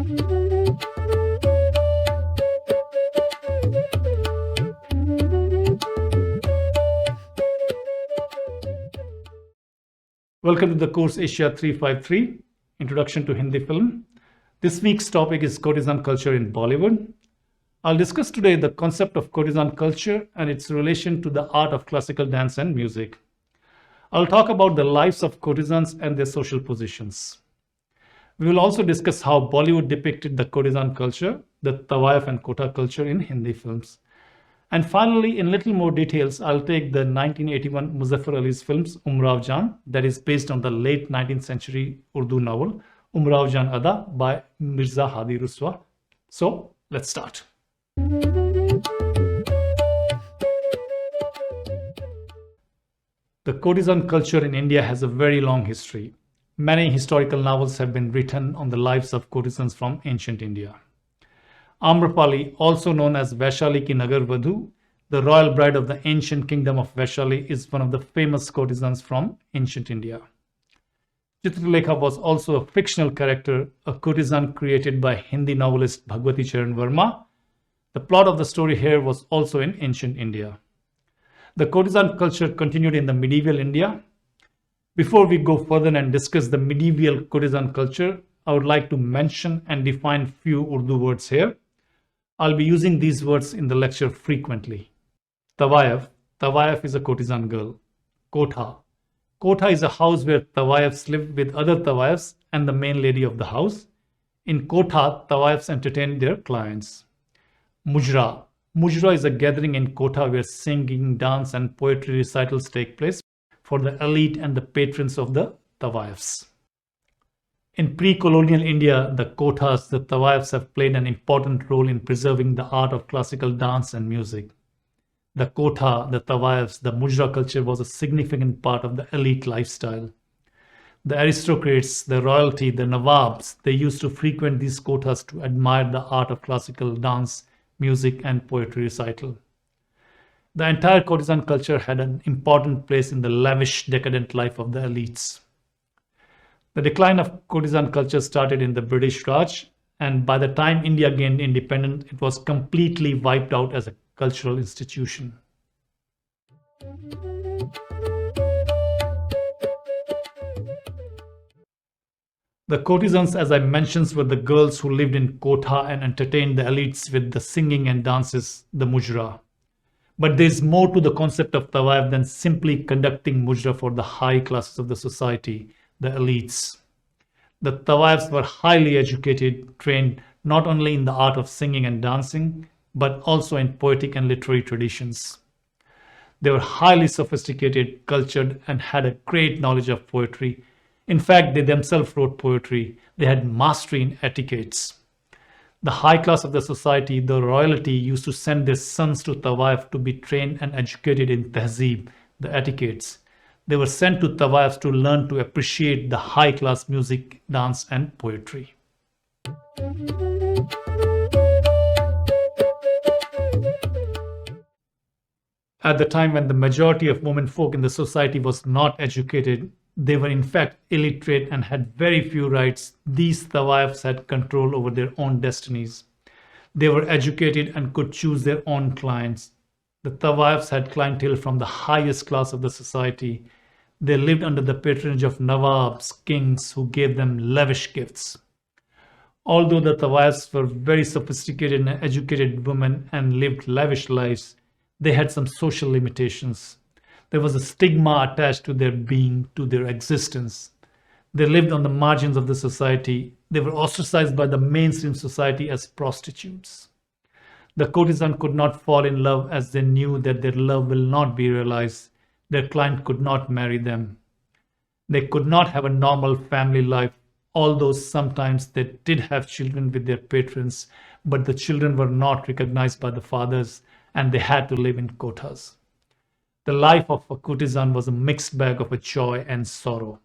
Welcome to the course Asia 353, Introduction to Hindi Film. This week's topic is courtesan culture in Bollywood. I'll discuss today the concept of courtesan culture and its relation to the art of classical dance and music. I'll talk about the lives of courtesans and their social positions. We will also discuss how Bollywood depicted the courtesan culture, the Tawayaf and Kotha culture in Hindi films. And finally, in little more details, I'll take the 1981 Muzaffar Ali's films Umrao Jaan, that is based on the late 19th century Urdu novel Umrao Jaan Ada by Mirza Hadi Ruswa. So, let's start. The courtesan culture in India has a very long history. Many historical novels have been written on the lives of courtesans from ancient India. Amrapali, also known as Vaishali ki Nagar Vadhu, the royal bride of the ancient kingdom of Vaishali, is one of the famous courtesans from ancient India. Chitralekha was also a fictional character, a courtesan created by Hindi novelist Bhagwati Charan Verma. The plot of the story here was also in ancient India. The courtesan culture continued in the medieval India. Before we go further and discuss the medieval courtesan culture, I would like to mention and define few Urdu words here. I'll be using these words in the lecture frequently. Tawayaf. Tawayaf is a courtesan girl. Kotha. Kotha is a house where Tawayafs live with other Tawayafs and the main lady of the house. In Kotha, Tawayafs entertain their clients. Mujra. Mujra is a gathering in Kotha where singing, dance and poetry recitals take place for the elite and the patrons of the Tawayafs. In pre-colonial India, the Kothas, the Tawayafs, have played an important role in preserving the art of classical dance and music. The Kotha, the Tawayafs, the Mujra culture was a significant part of the elite lifestyle. The aristocrats, the royalty, the Nawabs, they used to frequent these Kothas to admire the art of classical dance, music and poetry recital. The entire courtesan culture had an important place in the lavish, decadent life of the elites. The decline of courtesan culture started in the British Raj, and by the time India gained independence, it was completely wiped out as a cultural institution. The courtesans, as I mentioned, were the girls who lived in Kotha and entertained the elites with the singing and dances, the Mujra. But there is more to the concept of Tawayaf than simply conducting Mujra for the high classes of the society, the elites. The Tawayafs were highly educated, trained not only in the art of singing and dancing, but also in poetic and literary traditions. They were highly sophisticated, cultured, and had a great knowledge of poetry. In fact, they themselves wrote poetry. They had mastery in etiquettes. The high class of the society, the royalty, used to send their sons to Tawayaf to be trained and educated in tehzeeb, the etiquettes. They were sent to Tawayafs to learn to appreciate the high-class music, dance and poetry. At the time when the majority of women folk in the society was not educated, they were in fact illiterate and had very few rights. These Tawayafs had control over their own destinies. They were educated and could choose their own clients. The Tawayafs had clientele from the highest class of the society. They lived under the patronage of Nawabs, kings, who gave them lavish gifts. Although the Tawayafs were very sophisticated and educated women and lived lavish lives, they had some social limitations. There was a stigma attached to their being, to their existence. They lived on the margins of the society. They were ostracized by the mainstream society as prostitutes. The courtesan could not fall in love as they knew that their love will not be realized. Their client could not marry them. They could not have a normal family life, although sometimes they did have children with their patrons, but the children were not recognized by the fathers and they had to live in kothas. The life of a courtesan was a mixed bag of joy and sorrow.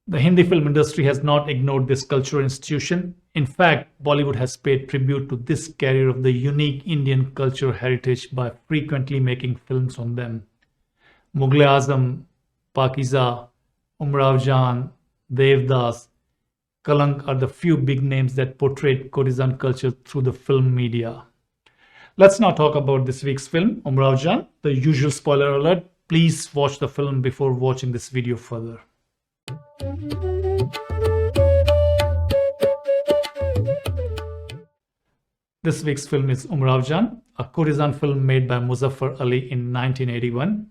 The Hindi film industry has not ignored this cultural institution. In fact, Bollywood has paid tribute to this carrier of the unique Indian cultural heritage by frequently making films on them. Mughal-e-Azam, Pakiza, Umrao Jaan, Devdas, Kalank are the few big names that portrayed Courtesan culture through the film media. Let's now talk about this week's film, Umrao Jaan. The usual spoiler alert, please watch the film before watching this video further. This week's film is Umrao Jaan, a Courtesan film made by Muzaffar Ali in 1981.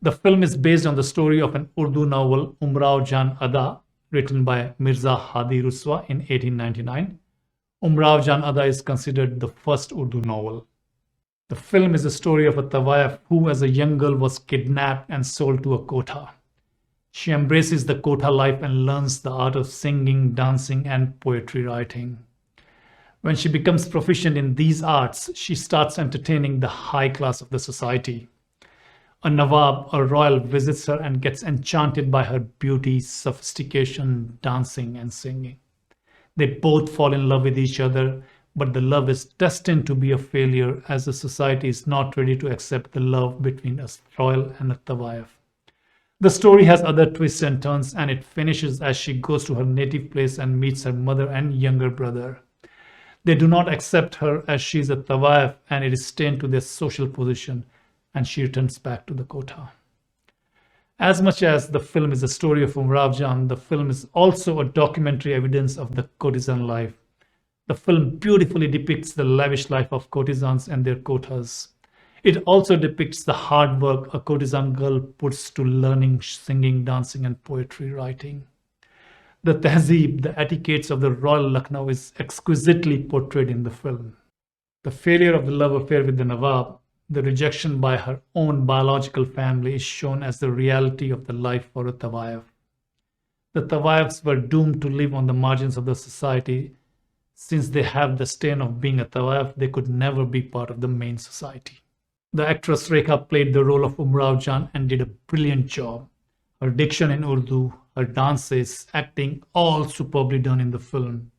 The film is based on the story of an Urdu novel, Umrao Jaan Ada, written by Mirza Hadi Ruswa in 1899. Umrao Jaan Ada is considered the first Urdu novel. The film is a story of a Tawayaf who as a young girl was kidnapped and sold to a Kotha. She embraces the Kotha life and learns the art of singing, dancing and poetry writing. When she becomes proficient in these arts, she starts entertaining the high class of the society. A Nawab, a royal, visits her and gets enchanted by her beauty, sophistication, dancing and singing. They both fall in love with each other, but the love is destined to be a failure as the society is not ready to accept the love between a royal and a Tawayaf. The story has other twists and turns, and it finishes as she goes to her native place and meets her mother and younger brother. They do not accept her as she is a Tawayaf, and it is stained to their social position, and she returns back to the Kotha. As much as the film is a story of Umrao Jaan, the film is also a documentary evidence of the courtesan life. The film beautifully depicts the lavish life of courtesans and their Kothas. It also depicts the hard work a courtesan girl puts to learning, singing, dancing, and poetry writing. The tehzeeb, the etiquettes of the royal Lucknow is exquisitely portrayed in the film. The failure of the love affair with the Nawab, the rejection by her own biological family is shown as the reality of the life for a Tawayaf. The Tawayafs were doomed to live on the margins of the society. Since they have the stain of being a Tawayaf, they could never be part of the main society. The actress Rekha played the role of Umrao Jaan and did a brilliant job. Her diction in Urdu, her dances, acting, all superbly done in the film.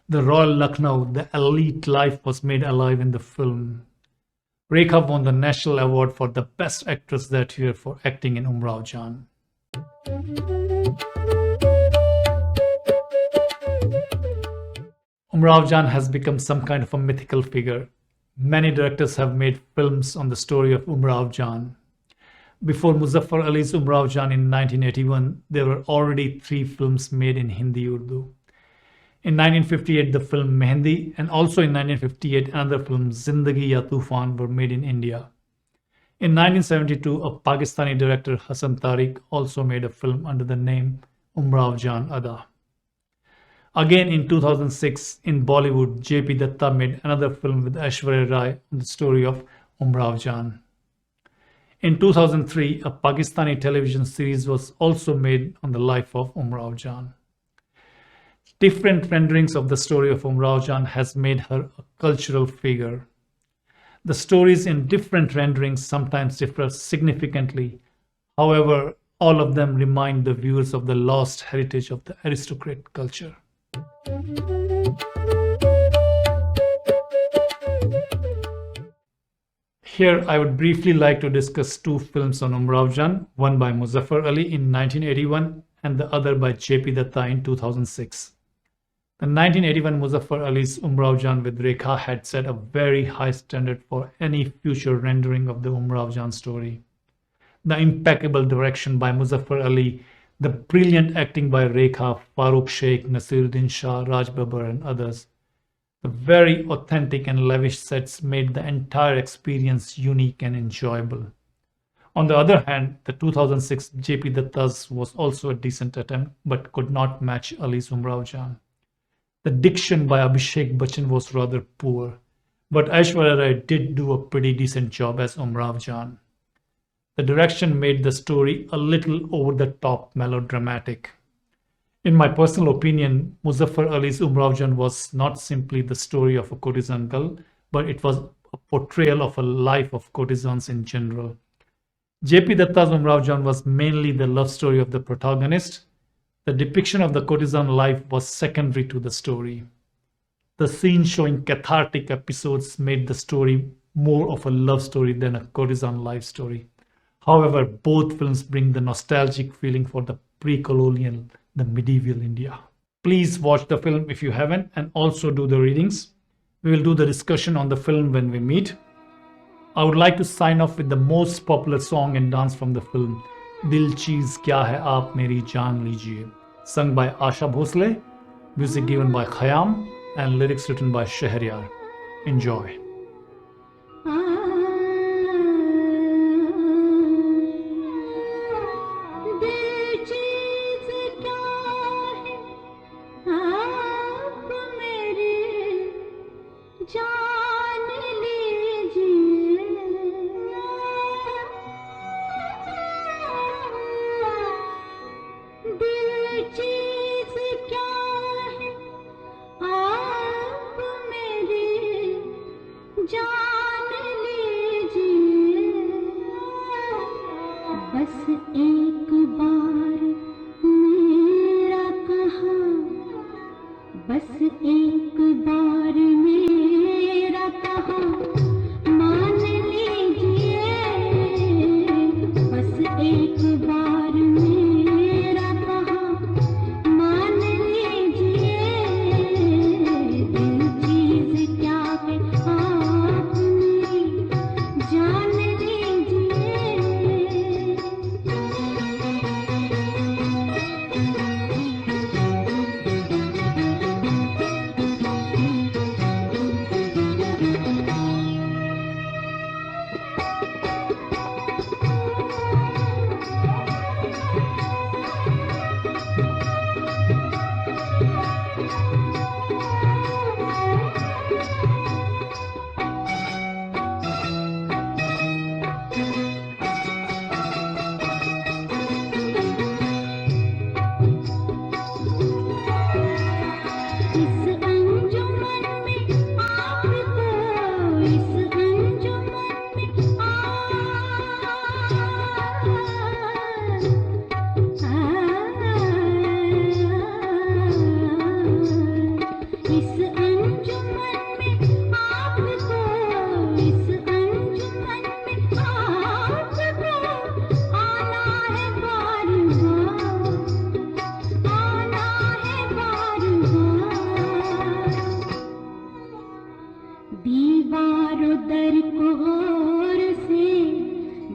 The Royal Lucknow, the elite life was made alive in the film. Rekha won the National Award for the Best Actress that year for acting in Umrao Jaan. Umrao Jaan has become some kind of a mythical figure. Many directors have made films on the story of Umrao Jaan. Before Muzaffar Ali's Umrao Jaan in 1981, there were already 3 films made in Hindi Urdu. In 1958, the film Mehendi, and also in 1958, another film Zindagi Ya Tufan were made in India. In 1972, a Pakistani director Hassan Tariq also made a film under the name Umrao Jaan Ada. Again in 2006, in Bollywood, J.P. Datta made another film with Aishwarya Rai on the story of Umrao Jaan. In 2003, a Pakistani television series was also made on the life of Umrao Jaan. Different renderings of the story of Umrao Jaan has made her a cultural figure. The stories in different renderings sometimes differ significantly. However, all of them remind the viewers of the lost heritage of the aristocrat culture. Here, I would briefly like to discuss 2 films on Umrao Jaan, one by Muzaffar Ali in 1981 and the other by J.P. Datta in 2006. The 1981 Muzaffar Ali's Umrao Jaan with Rekha had set a very high standard for any future rendering of the Umrao Jaan story. The impeccable direction by Muzaffar Ali, the brilliant acting by Rekha, Farooq Sheikh, Nasiruddin Shah, Raj Babbar and others. The very authentic and lavish sets made the entire experience unique and enjoyable. On the other hand, the 2006 J.P. Datta's was also a decent attempt but could not match Ali's Umrao Jaan. The diction by Abhishek Bachchan was rather poor, but Aishwarya Rai did do a pretty decent job as Umrao Jaan. The direction made the story a little over-the-top melodramatic. In my personal opinion, Muzaffar Ali's Umrao Jaan was not simply the story of a courtesan girl, but it was a portrayal of a life of courtesans in general. J.P. Datta's Umrao Jaan was mainly the love story of the protagonist. The depiction of the courtesan life was secondary to the story. The scenes showing cathartic episodes made the story more of a love story than a courtesan life story. However, both films bring the nostalgic feeling for the pre-colonial, the medieval India. Please watch the film if you haven't and also do the readings. We will do the discussion on the film when we meet. I would like to sign off with the most popular song and dance from the film, Dil Cheez Kya Hai Aap Meri Jaan Lijiye, sung by Asha Bhosle, music given by Khayyam, and lyrics written by Shahryar. Enjoy.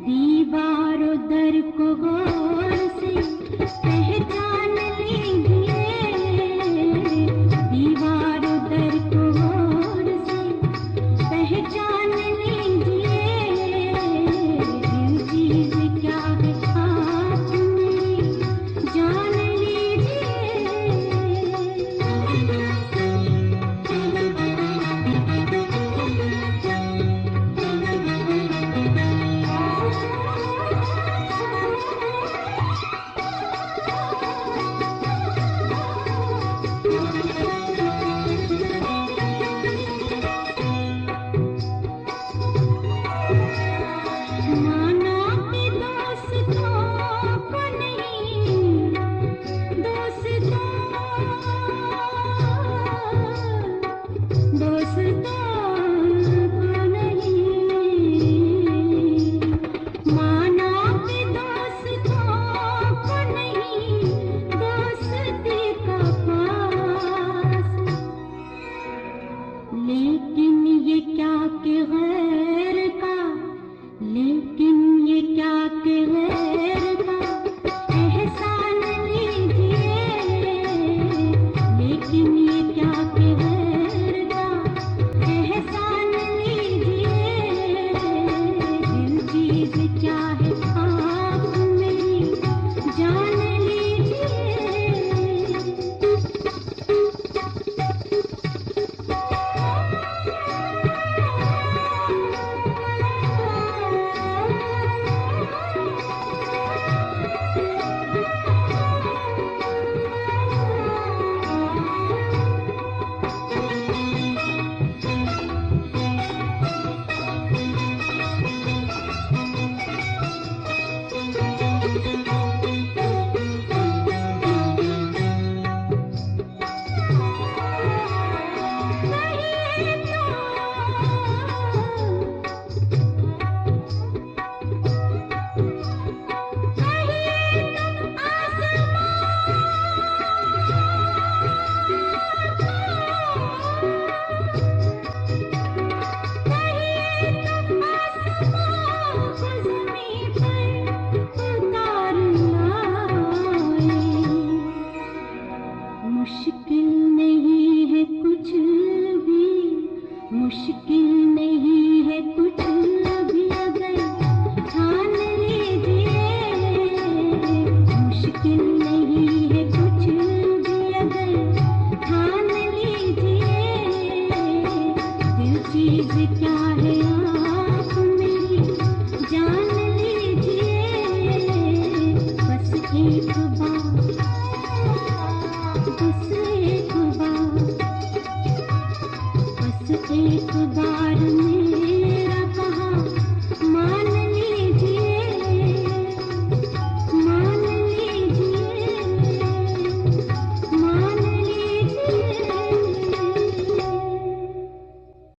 दीवारों दर को गौर से